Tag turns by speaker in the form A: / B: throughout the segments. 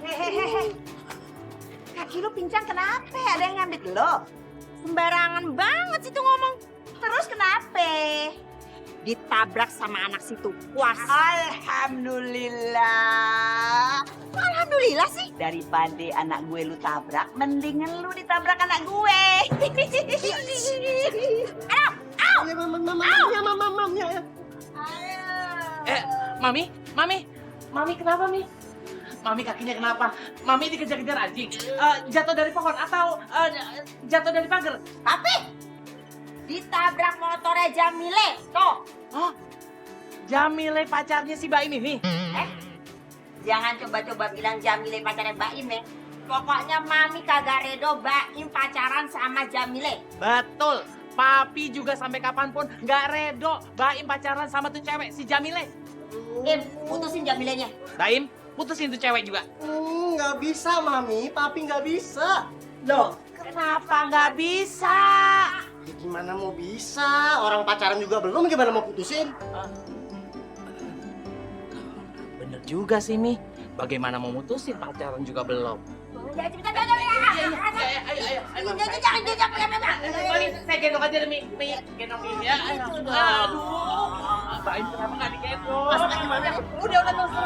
A: Hehehe. Kaki lu pincang kenapa? Ada yang nyambit lo?
B: Sembarangan banget situ ngomong.
A: Terus kenapa?
B: Ditabrak sama anak situ. Puas.
A: Alhamdulillah.
B: Alhamdulillah sih.
A: Daripada anak gue lu tabrak, mendingan lu ditabrak anak gue.
B: Aduh, au.
C: Ya, mam, ya.
D: Mami kenapa, Mi? Mami kakinya kenapa? Mami dikejar-kejar anjing. Jatuh dari pohon atau jatuh dari pagar?
B: Tapi ditabrak motornya Jamile. Tuh.
D: Oh, Jamile pacarnya si Baim ini.
B: Jangan coba-coba bilang Jamile pacarnya Baim ya. Pokoknya Mami kagak redo Baim pacaran sama Jamile.
D: Betul. Papi juga sampai kapanpun nggak redo Baim pacaran sama tuh cewek si Jamile.
B: Putusin Jamilenya.
D: Baim, putusin tuh cewek juga.
C: Nggak bisa, Mami. Papi nggak bisa.
D: Loh, kenapa nggak bisa?
C: Ya, gimana mau bisa? Orang pacaran juga belum, gimana mau putusin?
D: Bener juga sih, Mi. Bagaimana mau mutusin pacaran juga belum? Mami, saya gendong aja deh, Mi. Gendong, Mi. Ya. Aduh. Baim kenapa nggak digendong? Udah, selesai.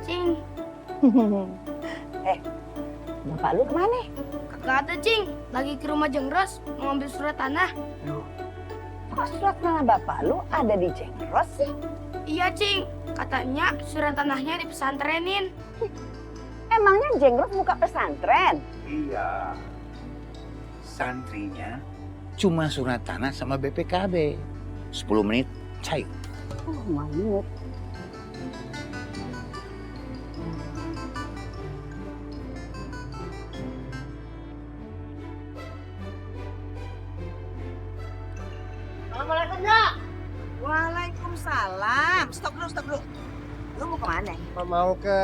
B: Cing.
A: Bapak lu kemana?
E: Kagak ada, Cing. Lagi ke rumah Jengros mau ambil surat tanah.
A: Kok surat tanah bapak lu ada di Jengros sih?
E: Iya, Cing. Katanya surat tanahnya dipesantrenin.
A: Emangnya Jengros buka pesantren?
F: Iya. Santrinya cuma surat tanah sama BPKB. 10 menit cair.
A: Oh, manyut.
C: Assalamualaikum, ya.
A: Waalaikumsalam. Stop dulu. Lu mau kemana?
C: Mau ke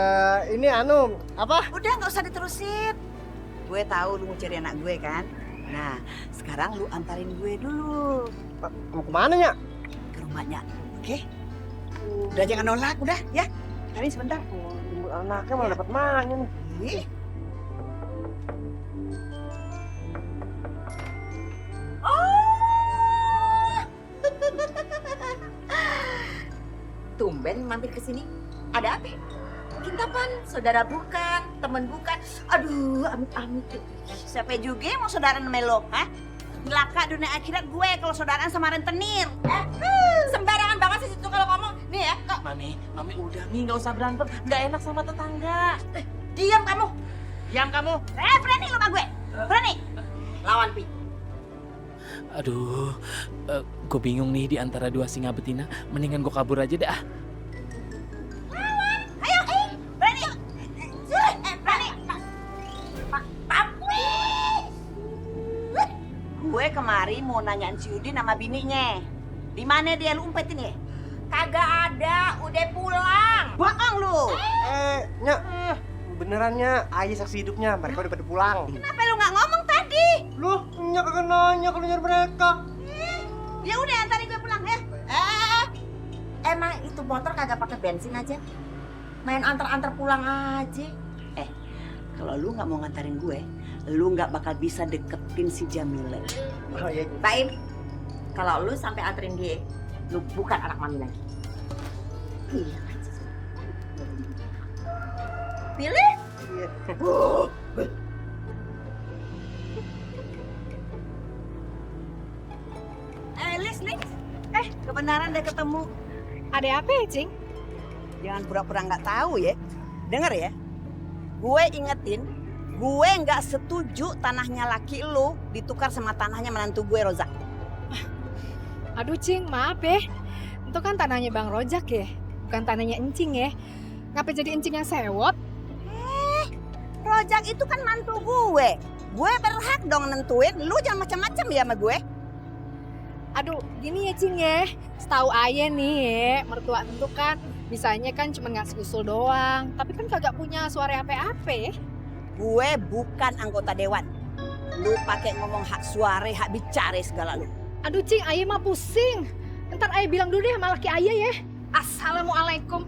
C: ini apa?
A: Udah nggak usah diterusin. Gue tahu lu mau cari anak gue kan. Nah, sekarang lu antarin gue dulu
C: Mau kemana, ya?
A: ke rumahnya. Oke? Udah jangan nolak, udah ya. Ini sebentar.
C: Jemput anaknya malah dapat mangan.
A: Ih. Oh.
B: Tumben mampir ke sini. Ada apa? Kintapan, saudara bukan, temen bukan. Aduh, amit-amit.
A: Siapa juga yang mau saudara melo, hah? Celaka dunia akhirat gue kalau saudaraan sama rentenir.
B: Sembarangan banget sih situ kalau ngomong. Nih ya, kok
D: Mami udah, Mi, nggak usah berantem. Nggak enak sama tetangga.
B: diam kamu.
D: Diam kamu.
A: Berani lu sama gue? Berani?
B: Lawan Pi.
D: Aduh, gue bingung nih di antara dua singa betina. Mendingan gue kabur aja deh.
A: Ayo, berani. Berani. Gue kemari mau nanyain si Udin sama bininya. Di mana dia, lu umpetin ya?
B: Kagak ada, udah pulang.
A: Bohong lu.
C: Nyak. Benerannya, ayah saksi hidupnya. Mereka udah pada pulang.
A: Kenapa lu nggak ngomong tadi?
C: Loh, Nyak kagak nanya kalau nyari mereka.
A: Ya udah antarin gue pulang ya.
B: Emang itu motor kagak pakai bensin aja? Main antar-antar pulang aja.
A: Kalau lu nggak mau ngantarin gue, lu nggak bakal bisa deketin si Jamile.
C: Oh iya.
B: Baim, kalau lu sampai anterin dia, lu bukan anak mami lagi. Iya. Pilih?
C: Iya.
A: Lis. Kebenaran udah ketemu.
E: Ada apa ya, Cing?
A: Jangan pura-pura nggak tahu ya. Dengar ya. Gue ingetin, gue nggak setuju tanahnya laki lu ditukar sama tanahnya menantu gue, Roza.
E: Aduh, Cing, maaf ya. Itu kan tanahnya Bang Rojak ya, bukan tanahnya Encing ya. Ngapa jadi Encing yang sewot?
A: Rojak itu kan mantu gue. Gue berhak dong nentuin. Lu jangan macam-macam ya sama gue.
E: Aduh, gini ya, Cing ya. Setahu ayah nih ya, mertua tentu kan bisanya kan cuma ngasih usul doang. Tapi kan kagak punya suara apa-apa ya.
A: Gue bukan anggota dewan. Lu pakai ngomong hak suara, hak bicara segala lu.
E: Aduh, Cing, ayah mah pusing. Ntar ayah bilang dulu deh sama laki ayah ya. Assalamualaikum.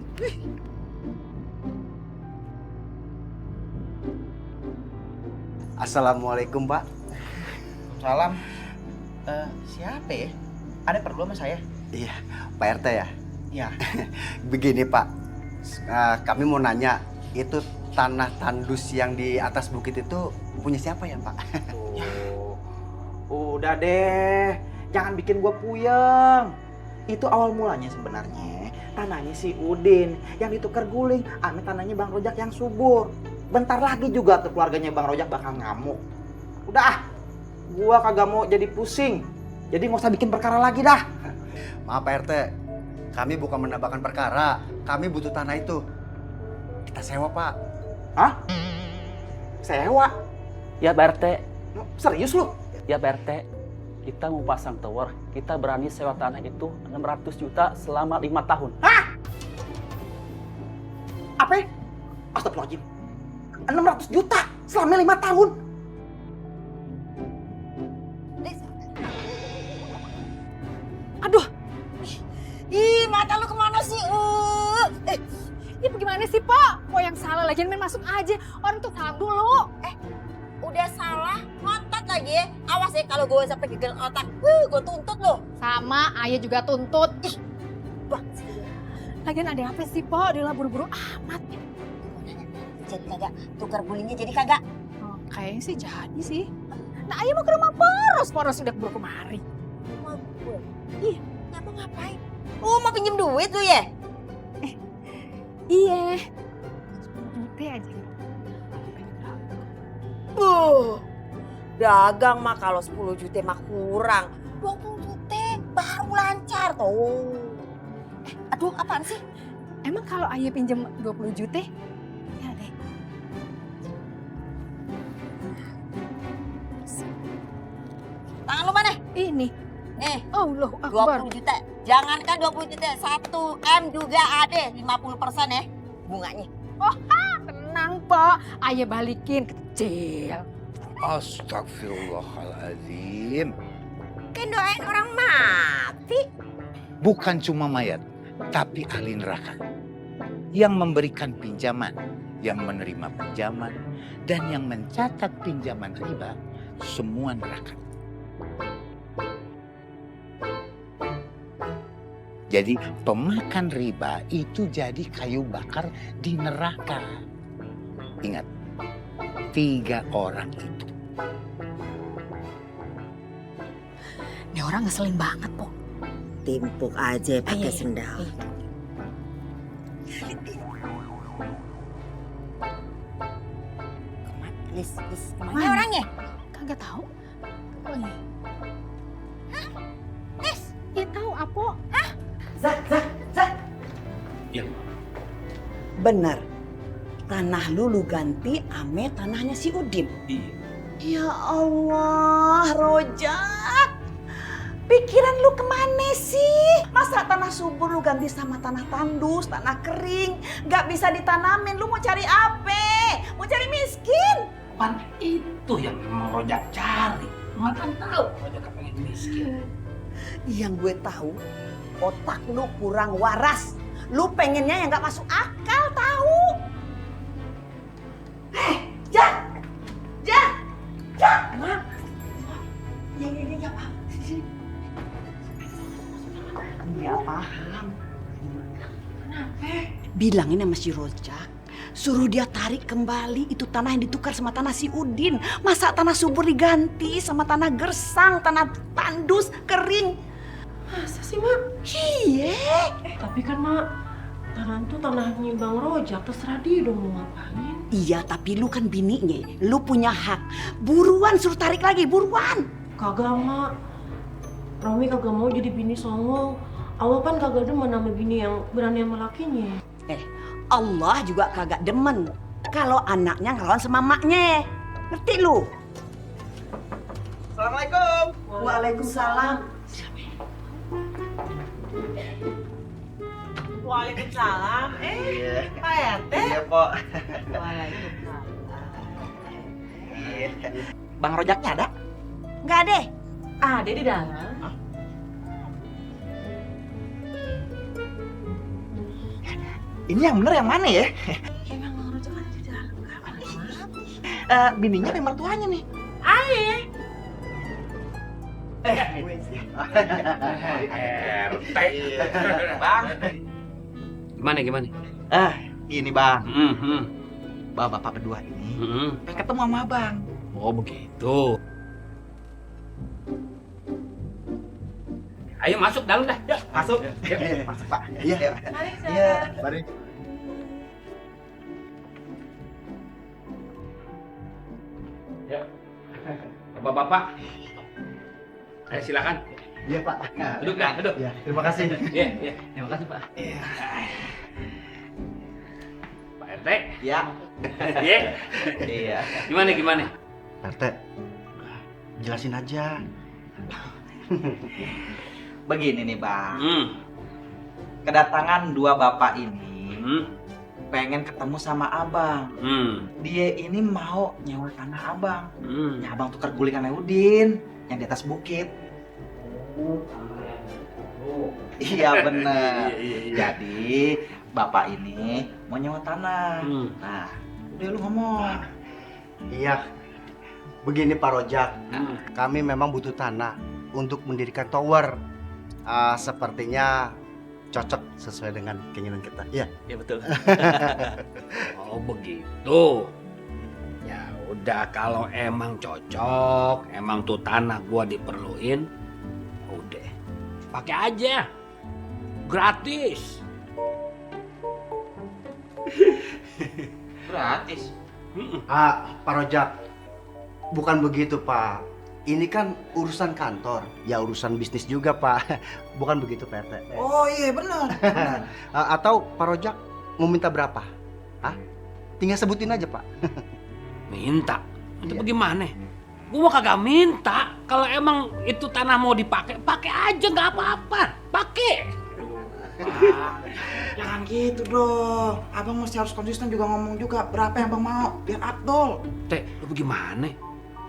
C: Assalamualaikum, Pak.
F: Salam. Siapa ya? Ada perlu sama saya?
C: Iya, Pak RT ya.
F: Ya.
C: Begini, Pak. Kami mau nanya, itu tanah tandus yang di atas bukit itu punya siapa ya, Pak?
G: Udah deh, jangan bikin gua puyeng. Itu awal mulanya sebenarnya tanahnya si Udin yang ditukar guling ame tanahnya Bang Rojak yang subur. Bentar lagi juga tuh keluarganya Bang Rojak bakal ngamuk. Udah, gua kagak mau jadi pusing. Jadi nggak usah bikin perkara lagi dah.
C: Maaf, Pak RT. Kami bukan menambahkan perkara. Kami butuh tanah itu. Kita sewa, Pak.
G: Hah? Sewa?
H: Ya Pak RT,
G: Serius lu?
H: ya Pak RT, kita mau pasang tower, kita berani sewa tanah itu 600 juta selama 5 tahun.
G: Apa? Astagfirullahaladzim. 600 juta selama 5 tahun.
E: Aduh,
B: Ih, mata lu kemana sih?
E: ini bagaimana sih, Pak? Kok yang salah lagi main masuk aja. Orang tuh salam dulu.
B: Udah salah, ngotot lagi ya. Awas ya kalau gue sampai gegel otak. Gue tuntut lo.
E: Sama, ayah juga tuntut.
B: Wah,
E: Lagian ada apa sih, Pak? Dia lah buru-buru amat.
B: jadi kagak tukar gulingnya jadi kagak.
E: Oh, kayaknya sih jadi sih. Nah, ayah mau ke rumah Poros. Poros udah keburu kemari.
B: Rumah gue.
E: Iya.
B: Ngapa ngapain? Oh, mau pinjem duit lu ya?
E: Iya. 10 juta aja.
B: Dagang mah kalau 10 juta mah kurang. 20 juta baru lancar tuh. Aduh, apaan sih?
E: Emang kalau ayah pinjam 20 juta? Ya deh.
B: Tangan lu mana?
E: Ini.
B: Nih,
E: Allah Akbar.
B: 20 juta. Jangankan 20 juta, 1 M juga ada. 50% ya bunganya.
E: Tenang, Pak. Ayah balikin kecil.
F: Astagfirullahaladzim.
B: Kan doain orang mati.
F: Bukan cuma mayat, tapi ahli neraka. Yang memberikan pinjaman, yang menerima pinjaman, dan yang mencatat pinjaman riba, semua neraka. Jadi pemakan riba itu jadi kayu bakar di neraka. Ingat, 3 orang itu.
E: Ini orang ngeselin banget, Po.
B: Timpuk aja pakai
E: Iya, iya.
B: sendal. Kemana orangnya?
E: Kagak tahu. Oh, iya. Ya tahu, Apo.
A: Bener. Tanah lu ganti ame tanahnya si Udin. Ya Allah, Rojak. Pikiran lu kemana sih? Masa tanah subur lu ganti sama tanah tandus, tanah kering? Gak bisa ditanamin, lu mau cari apa? Mau cari miskin?
D: Pan itu yang mau Rojak cari. Makan tahu Rojak pengen miskin.
A: Yang gue tahu, otak lu kurang waras. Lu pengennya yang gak masuk akal, tahu? Jak! Jak! Jak! Ya, Pak. Nggak paham. Kenapa? Bilangin sama si Rojak, suruh dia tarik kembali itu tanah yang ditukar sama tanah si Udin. Masa tanah subur diganti sama tanah gersang, tanah tandus, kering.
I: Masa sih, Mak?
A: Iya.
I: Tapi kan, Mak, tanah itu tanahnya Bang Rojak, terserah dia dong mau ngapain.
A: Iya, tapi lu kan bininya, lu punya hak. Buruan suruh tarik lagi, buruan.
I: Kagak, Mak. Romi kagak mau jadi bini songong. Allah kan kagak demen sama bini yang berani sama lakinya.
A: Allah juga kagak demen kalau anaknya ngelawan sama maknya. Ngerti lu?
G: Assalamualaikum.
A: Waalaikumsalam.
I: Waalaikumsalam. Pak RT.
G: Iya, Pak. Bang Rojaknya ada?
A: Nggak deh.
I: Ada di dalam.
G: Ini yang bener yang mana ya?
A: Emang Bang Rojak ada di dalam kamar.
G: Bininya apa mertuanya nih? Bang.
J: Gimana?
G: Gini bang. Bapak berdua ini pengen ketemu sama abang.
J: Oh begitu. Ayo masuk dalam dah. Ya.
G: Masuk. Masuk pak. Iya. Iya. Mari.
J: Ya. Bapak-bapak. Ayo silakan.
C: Iya Pak.
J: Duduk dah, duduk.
C: Ya, terima kasih.
J: Iya. Terima kasih, Pak. Pak RT.
G: Ya.
J: Iya.
G: Iya.
J: Gimana?
C: RT, jelasin aja.
G: Begini nih bang. Kedatangan dua bapak ini pengen ketemu sama abang. Dia ini mau nyewa tanah abang. Ya abang tukar gulingan Udin yang di atas bukit. Iya bener. Jadi bapak ini mau nyewa tanah. Nah, udah lu ngomong.
C: Iya, begini Pak Rojak, kami memang butuh tanah untuk mendirikan tower. Sepertinya cocok sesuai dengan keinginan kita. Iya.
H: Iya betul.
J: Oh begitu. Ya udah kalau emang cocok, emang tuh tanah gua diperluin, udah pakai aja, gratis.
G: Gratis.
C: Pak Rojak, bukan begitu Pak. Ini kan urusan kantor, ya urusan bisnis juga Pak. Bukan begitu Pak RT.
G: Oh iya benar.
C: Atau Pak Rojak mau minta berapa? Tinggal sebutin aja Pak.
J: Minta? Itu
C: Iya.
J: bagaimana? Gua kagak minta. Kalau emang itu tanah mau dipakai, pakai aja nggak apa-apa. Pakai.
G: Jangan gitu dong. Abang mesti harus konsisten juga ngomong juga berapa yang abang mau biar Abdul.
J: Teh, lu bagaimana?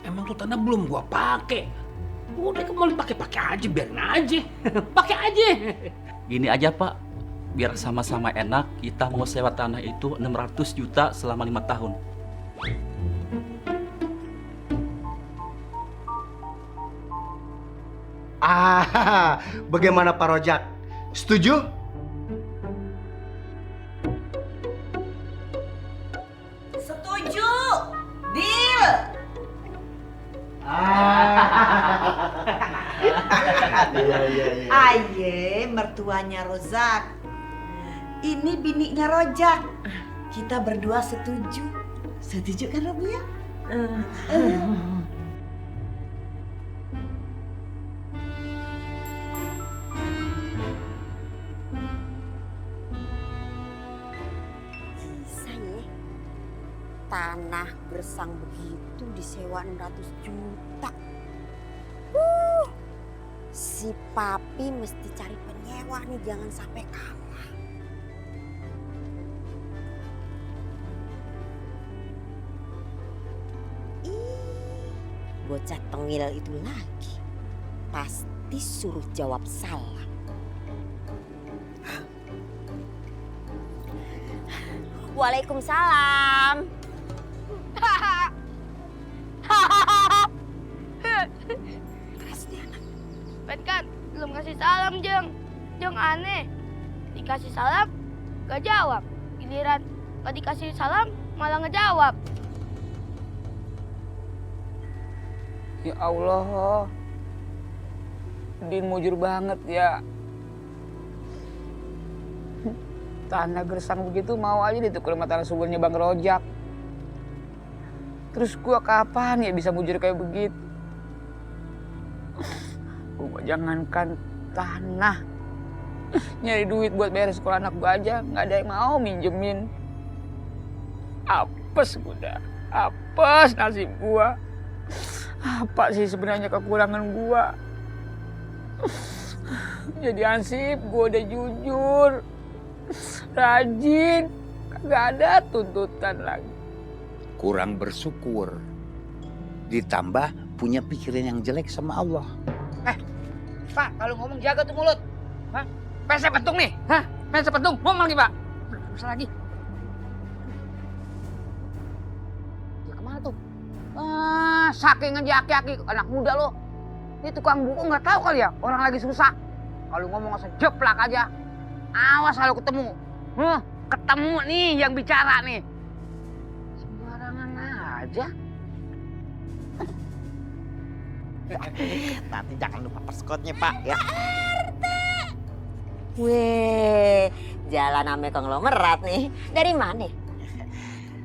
J: Emang tuh tanah belum gua pakai. Udah mau dipakai aja, biarin aja. Pakai aja.
H: Gini aja Pak, biar sama-sama enak, kita mau sewa tanah itu 600 juta selama 5 tahun.
C: Bagaimana Pak Rojak? Setuju?
A: Setuju. Deal. Aye, mertuanya Rozak. Ini bininya Rojak. Kita berdua setuju. Setuju kan Robi ya?
B: Bisa ya. Tanah gersang begitu disewa 600 juta. Si papi mesti cari penyewa nih, jangan sampai kalah. Bocah tengil itu lagi. Pasti suruh jawab salam. Waalaikumsalam.
K: Ben kan belum kasih salam, Jeng. Jeng aneh. Dikasih salam, gak jawab. Giliran gak dikasih salam, malah ngejawab.
L: Ya Allah. Din mujur banget ya. Tanah gersang begitu mau aja ditukar sama tanah suburnya Bang Rojak. Terus gua kapan ya bisa mujur kayak begitu? Gua jangankan tanah, nyari duit buat bayar sekolah anak gua aja nggak ada yang mau minjemin. Apes gua dah, apes nasib gua. Apa sih sebenarnya kekurangan gua? Jadi ansip gua udah jujur, rajin, kagak ada tuntutan lagi.
F: Kurang bersyukur, ditambah punya pikiran yang jelek sama Allah.
L: Pak, kalau ngomong jaga tuh mulut. Hah? Pesek petung nih. Hah? Pesek petung. Ngomong lagi, Pak. Besar lagi. Dia kemana tuh? Saking aja aki-aki anak muda lo. Ini tukang buku nggak tahu kali ya orang lagi susah. Kalau ngomong langsung jeplak aja. Awas kalau ketemu. Ketemu nih yang bicara nih. Sembarangan aja.
G: Nanti jangan lupa perskotnya Pak ya.
B: Weh, jalan ame konglomerat nih. Dari mana?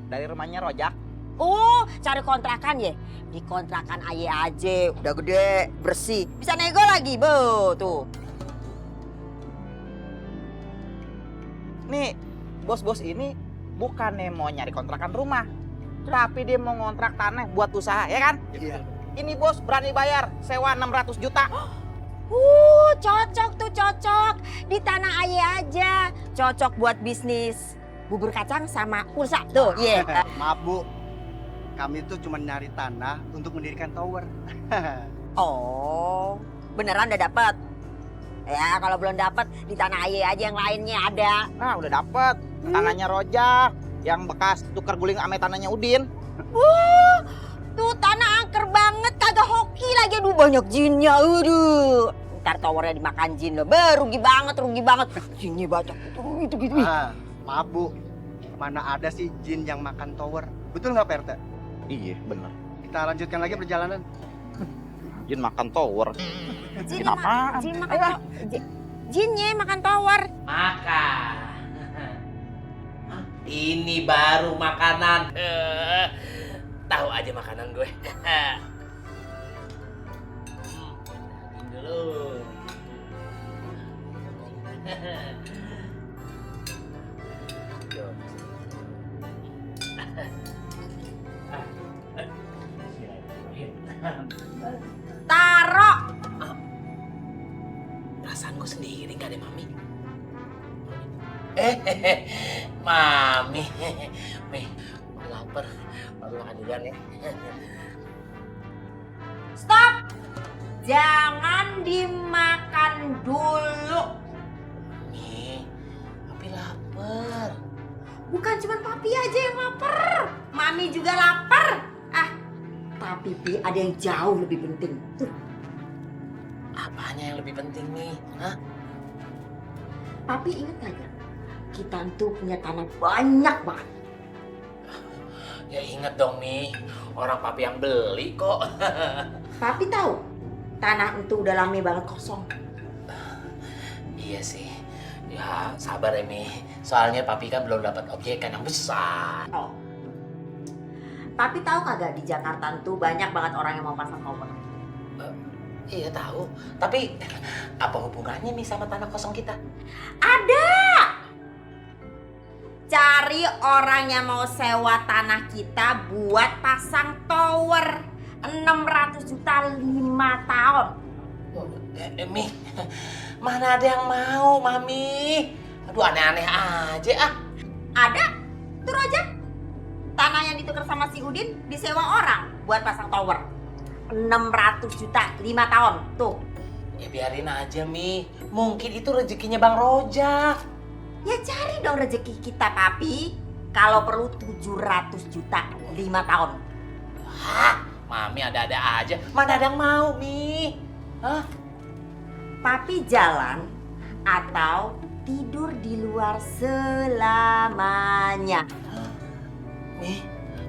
G: Dari rumahnya Rojak.
B: Oh, cari kontrakan ya? Di kontrakan aye aja, udah gede, bersih. Bisa nego lagi, bo, tuh.
G: Nih, bos-bos ini bukannya mau nyari kontrakan rumah, tapi dia mau ngontrak tanah buat usaha, ya kan?
C: Iya.
G: Ini bos berani bayar sewa 600 juta.
B: Cocok tuh, cocok. Di tanah aye aja. Cocok buat bisnis bubur kacang sama pulsa. Tuh, iya.
C: Maaf Bu, kami itu cuma nyari tanah untuk mendirikan tower.
B: Oh, beneran udah dapet? Ya, kalau belum dapet di tanah aye aja yang lainnya ada.
G: Nah, udah dapet. Tanahnya Rojak yang bekas tukar guling ame tanahnya Udin.
B: Tuh tanah angker banget, kagak hoki lagi. Aduh, banyak jinnya. Aduh. Ntar towernya dimakan jin loh. Rugi banget, rugi banget. Jinnya banyak. Gitu.
C: Maaf Bu, mana ada sih jin yang makan tower? Betul nggak Pak RT?
G: Iya, bener.
C: Kita lanjutkan lagi perjalanan.
G: Jin makan tower.
B: Jin apaan? Jinnya makan tower.
D: Makan. Ini baru makanan. Tahu aja makanan gue. Dulu.
B: Taro.
D: Perasaan gue sendiri gak ada mami. Mami. Mami, gue lapar. Baru makan duluan ya.
B: Stop. Jangan dimakan dulu.
D: Mami, Papi lapar.
B: Bukan cuma Papi aja yang lapar. Mami juga lapar. Tapi Pi, ada yang jauh lebih penting. Tuh.
D: Apanya yang lebih penting nih? Hah?
B: Papi ingat gak? Kita tuh punya tanah banyak banget.
D: Ya inget dong nih, orang Papi yang beli kok.
B: Papi tahu, tanah itu udah lama banget kosong.
D: Iya sih, ya sabar ya Mi. Soalnya Papi kan belum dapat objekan yang besar.
B: Oh. Papi tahu kagak di Jakarta tuh banyak banget orang yang mau pasang tower.
D: Iya tahu, tapi apa hubungannya Mi sama tanah kosong kita?
B: Ada. Cari orang yang mau sewa tanah kita buat pasang tower 600 juta 5 tahun.
D: Mi, mana ada yang mau, Mami? Aduh aneh-aneh aja ah.
B: Ada, tuh Rojak. Tanah yang ditukar sama si Udin disewa orang buat pasang tower 600 juta 5 tahun, tuh.
D: Ya biarin aja Mi, mungkin itu rezekinya Bang Rojak.
B: Ya cari dong rezeki kita Papi. Kalau perlu 700 juta 5 tahun.
D: Hah, Mami ada-ada aja, mana ada yang mau Mi? Hah?
B: Papi jalan atau tidur di luar selamanya.
D: Mi,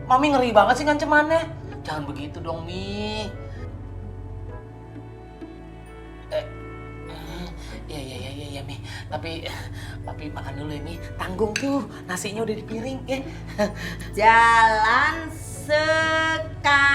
D: Mami ngeri banget sih ngancemannya. Jangan begitu dong Mi. Iya Mi. Tapi makan dulu ya Mi. Tanggung tuh, nasinya udah di piring ya.
B: Jalan sekarang.